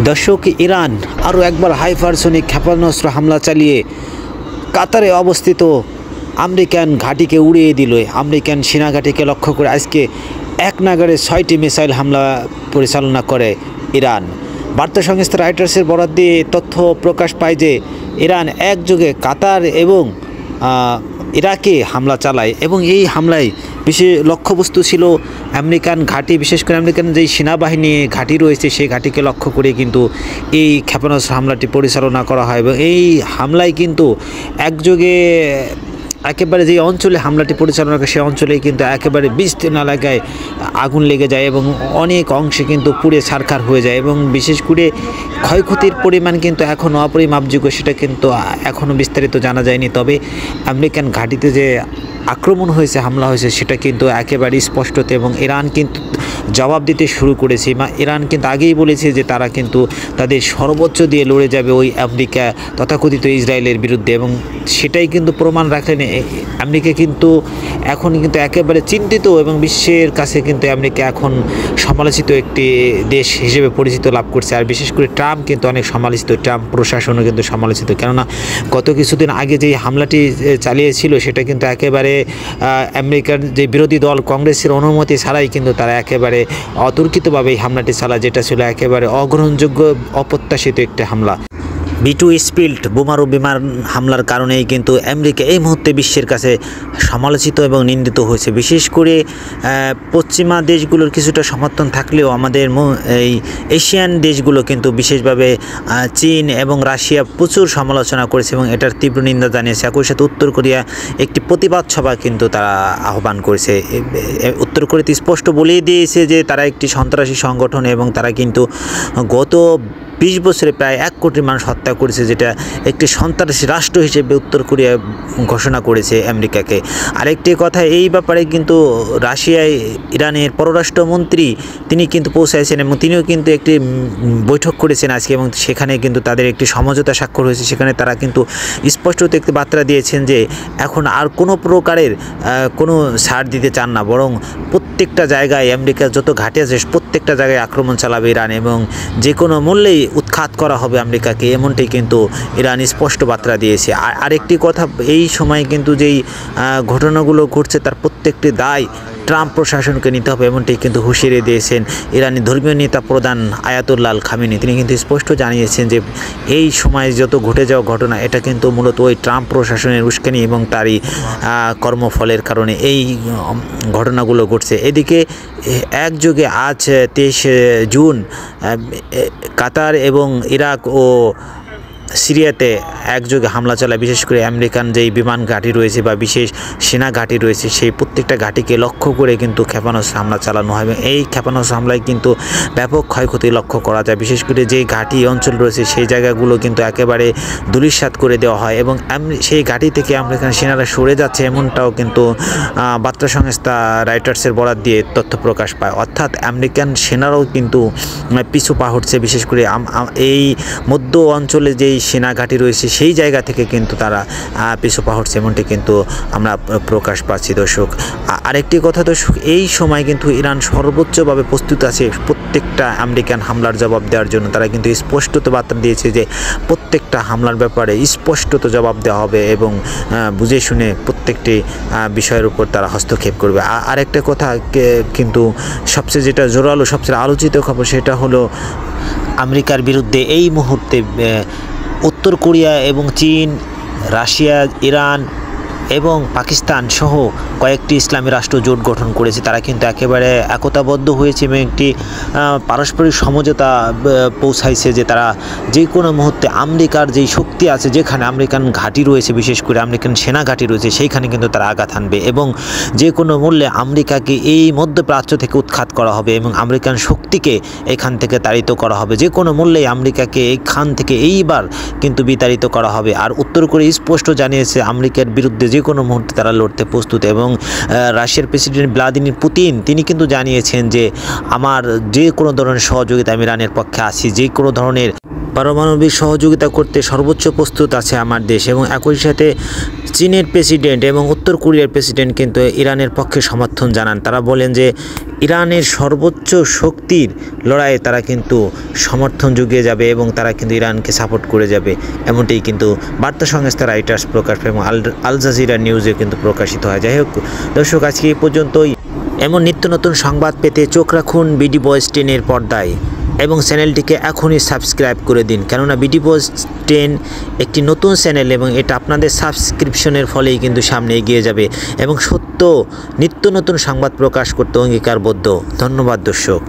দর্শক, ইরান আরও একবার হাইপারসনিক ক্ষেপণাস্ত্র হামলা চালিয়ে কাতারে অবস্থিত আমেরিকান ঘাঁটিকে উড়িয়ে দিল। আমেরিকান সেনা ঘাঁটিকে লক্ষ্য করে আজকে এক নাগাড়ে 6টি মিসাইল হামলা পরিচালনা করে ইরান। বার্তা সংস্থা রয়টার্সের বরাত দিয়ে তথ্য প্রকাশ পায় যে ইরান একযোগে কাতার এবং ইরাকে হামলা চালায় এবং এই হামলায় বিশেষ লক্ষ্যবস্তু ছিল আমেরিকান ঘাঁটি, বিশেষ করে আমেরিকান যেই সেনাবাহিনী ঘাঁটি রয়েছে সেই ঘাঁটিকে লক্ষ্য করে কিন্তু এই ক্ষেপণাস্ত্র হামলাটি পরিচালনা করা হয়। এবং এই হামলায় কিন্তু একযোগে একেবারে যে অঞ্চলে হামলাটি পরিচালনা করে সেই অঞ্চলে কিন্তু একেবারে বিস্তীর্ণ এলাকায় আগুন লেগে যায় এবং অনেক অংশে কিন্তু পুড়ে ছারখার হয়ে যায় এবং বিশেষ করে ক্ষয়ক্ষতির পরিমাণ কিন্তু এখনও অপরিমাপযোগ্য, সেটা কিন্তু এখনও বিস্তারিত জানা যায়নি। তবে আমেরিকান ঘাঁটিতে যে আক্রমণ হয়েছে, হামলা হয়েছে, সেটা কিন্তু একেবারে স্পষ্টতে এবং ইরান কিন্তু জবাব দিতে শুরু করেছে। ইরান কিন্তু আগেই বলেছে যে তারা কিন্তু তাদের সর্বোচ্চ দিয়ে লড়ে যাবে ওই আমেরিকা তথাকথিত ইসরায়েলের বিরুদ্ধে এবং সেটাই কিন্তু প্রমাণ রাখলেন। আমেরিকা কিন্তু এখন কিন্তু একেবারে চিন্তিত এবং বিশ্বের কাছে কিন্তু আমেরিকা এখন সমালোচিত একটি দেশ হিসেবে পরিচিত লাভ করছে। আর বিশেষ করে ট্রাম্প কিন্তু অনেক সমালোচিত, ট্রাম্প প্রশাসনও কিন্তু সমালোচিত, কেননা গত কিছুদিন আগে যে হামলাটি চালিয়েছিল সেটা কিন্তু একেবারে আমেরিকার যে বিরোধী দল কংগ্রেসের অনুমতি ছাড়াই কিন্তু তারা একেবারে অতর্কিতভাবে এই হামলাটি চালায়, যেটা ছিল একেবারে অগ্রহণযোগ্য, অপ্রত্যাশিত একটি হামলা। B2 স্পিল্ট বোমারু বিমান হামলার কারণেই কিন্তু আমেরিকা এই মুহূর্তে বিশ্বের কাছে সমালোচিত এবং নিন্দিত হয়েছে। বিশেষ করে পশ্চিমা দেশগুলোর কিছুটা সমর্থন থাকলেও আমাদের এই এশিয়ান দেশগুলো কিন্তু বিশেষভাবে চীন এবং রাশিয়া প্রচুর সমালোচনা করেছে এবং এটার তীব্র নিন্দা জানিয়েছে। একই সাথে উত্তর কোরিয়া একটি প্রতিবাদ সভা কিন্তু তারা আহ্বান করেছে। উত্তর কোরিয়াতে স্পষ্ট বলেই দিয়েছে যে তারা একটি সন্ত্রাসী সংগঠন এবং তারা কিন্তু গত 20 বছরে প্রায় 1 কোটি মানুষ হত্যা করেছে, যেটা একটি সন্ত্রাসী রাষ্ট্র হিসেবে উত্তর কোরিয়া ঘোষণা করেছে আমেরিকাকে। আরেকটি কথা, এই ব্যাপারে কিন্তু রাশিয়ায় ইরানের পররাষ্ট্রমন্ত্রী তিনি কিন্তু পৌঁছাইছেন এবং তিনিও কিন্তু একটি বৈঠক করেছেন আজকে এবং সেখানে কিন্তু তাদের একটি সমঝোতা স্বাক্ষর হয়েছে। সেখানে তারা কিন্তু স্পষ্টত একটি বার্তা দিয়েছেন যে এখন আর কোনো প্রকারের কোনো ছাড় দিতে চান না, বরং প্রত্যেকটা জায়গায় আমেরিকার যত ঘাঁটি আছে প্রত্যেকটা জায়গায় আক্রমণ চালাবে ইরান এবং যে কোনো মূল্যেই উৎখাত করা হবে আমেরিকাকে, এমনটাই কিন্তু ইরান স্পষ্ট বার্তা দিয়েছে। আরেকটি কথা, এই সময় কিন্তু যেই ঘটনাগুলো ঘটছে তার প্রত্যেকটি দায় ট্রাম্প প্রশাসনকে নিতে হবে, এমনটাই কিন্তু হুঁশিয়ারি দিয়েছেন ইরানি ধর্মীয় নেতা প্রধান আয়াতুল্লাহ আল খামেনি। তিনি কিন্তু স্পষ্ট জানিয়েছেন যে এই সময় যত ঘটে যাওয়া ঘটনা এটা কিন্তু মূলত ওই ট্রাম্প প্রশাসনের উস্কানি এবং তারই কর্মফলের কারণে এই ঘটনাগুলো ঘটছে। এদিকে একযোগে আজ 23 জুন কাতার এবং ইরাক ও সিরিয়াতে একযোগে হামলা চালায়। বিশেষ করে আমেরিকান যেই বিমান ঘাঁটি রয়েছে বা বিশেষ সেনা ঘাঁটি রয়েছে সেই প্রত্যেকটা ঘাঁটিকে লক্ষ্য করে কিন্তু ক্ষেপণাস্ত্র হামলা চালানো হয় এবং এই ক্ষেপণাস্ত্র হামলায় কিন্তু ব্যাপক ক্ষয়ক্ষতি লক্ষ্য করা যায়। বিশেষ করে যেই ঘাঁটি অঞ্চল রয়েছে সেই জায়গাগুলো কিন্তু একেবারে ধূলিসাৎ করে দেওয়া হয় এবং সেই ঘাঁটি থেকে আমেরিকান সেনারা সরে যাচ্ছে এমনটাও কিন্তু বার্তা সংস্থা রয়টার্সের বরাত দিয়ে তথ্য প্রকাশ পায়। অর্থাৎ আমেরিকান সেনারাও কিন্তু পিছু পা হচ্ছে। বিশেষ করে এই মধ্য অঞ্চলে যেই সেনা ঘাঁটি রয়েছে সেই জায়গা থেকে কিন্তু তারা পিছু পা হচ্ছে, এমনটি কিন্তু আমরা প্রকাশ পাচ্ছি। দর্শক, আরেকটি কথা দর্শক, এই সময় কিন্তু ইরান সর্বোচ্চভাবে প্রস্তুত আছে প্রত্যেকটা আমেরিকান হামলার জবাব দেওয়ার জন্য। তারা কিন্তু স্পষ্টত বার্তা দিয়েছে যে প্রত্যেকটা হামলার ব্যাপারে স্পষ্টত জবাব দেওয়া হবে এবং বুঝে শুনে প্রত্যেকটি বিষয়ের উপর তারা হস্তক্ষেপ করবে। আরেকটা কথা কিন্তু সবচেয়ে যেটা জোরালো, সবচেয়ে আলোচিত খবর সেটা হলো আমেরিকার বিরুদ্ধে এই মুহূর্তে উত্তর কোরিয়া এবং চীন, রাশিয়া, ইরান এবং পাকিস্তান সহ কয়েকটি ইসলামী রাষ্ট্র জোট গঠন করেছে। তারা কিন্তু একেবারে একতাবদ্ধ হয়েছে এবং একটি পারস্পরিক সমঝোতা পৌঁছাইছে যে তারা যে কোনো মুহূর্তে আমেরিকার যেই শক্তি আছে, যেখানে আমেরিকান ঘাঁটি রয়েছে, বিশেষ করে আমেরিকান সেনা ঘাঁটি রয়েছে, সেইখানে কিন্তু তারা আঘাত হানবে এবং যে কোনো মূল্যে আমেরিকাকে এই মধ্যপ্রাচ্য থেকে উৎখাত করা হবে এবং আমেরিকান শক্তিকে এখান থেকে তাড়িত করা হবে। যে কোনো মূল্যেই আমেরিকাকে এইখান থেকে এইবার কিন্তু বিতাড়িত করা হবে। আর উত্তর কোরিয়া স্পষ্ট জানিয়েছে আমেরিকার বিরুদ্ধে যে কোনো মুহূর্তে তারা লড়তে প্রস্তুত এবং রাশিয়ার প্রেসিডেন্ট ভ্লাদিমির পুতিন তিনি কিন্তু জানিয়েছেন যে আমার যে কোনো ধরনের সহযোগিতা আমি ইরানের পক্ষে আছি, যে কোনো ধরনের পারমাণবিক সহযোগিতা করতে সর্বোচ্চ প্রস্তুত আছে আমার দেশ। এবং একই সাথে চীনের প্রেসিডেন্ট এবং উত্তর কোরিয়ার প্রেসিডেন্ট কিন্তু ইরানের পক্ষে সমর্থন জানান। তারা বলেন যে ইরানের সর্বোচ্চ শক্তির লড়াইয়ে তারা কিন্তু সমর্থন জুগিয়ে যাবে এবং তারা কিন্তু ইরানকে সাপোর্ট করে যাবে, এমনটাই কিন্তু বার্তা সংস্থা রাইটার্স প্রকাশ পায় এবং আল জাজিরা নিউজে কিন্তু প্রকাশিত হয়। যাই হোক দর্শক, আজকে এই পর্যন্তই। এমন নিত্য নতুন সংবাদ পেতে চোখ রাখুন বিডি বয়েস 10-এর পর্দায় এবং চ্যানেলটিকে এখনই সাবস্ক্রাইব করে দিন, কেননা বিডি বয়েস 10 একটি নতুন চ্যানেল এবং এটা আপনাদের সাবস্ক্রিপশনের ফলেই কিন্তু সামনে এগিয়ে যাবে এবং সত্য নিত্য নতুন সংবাদ প্রকাশ করতে অঙ্গীকারবদ্ধ। ধন্যবাদ দর্শক।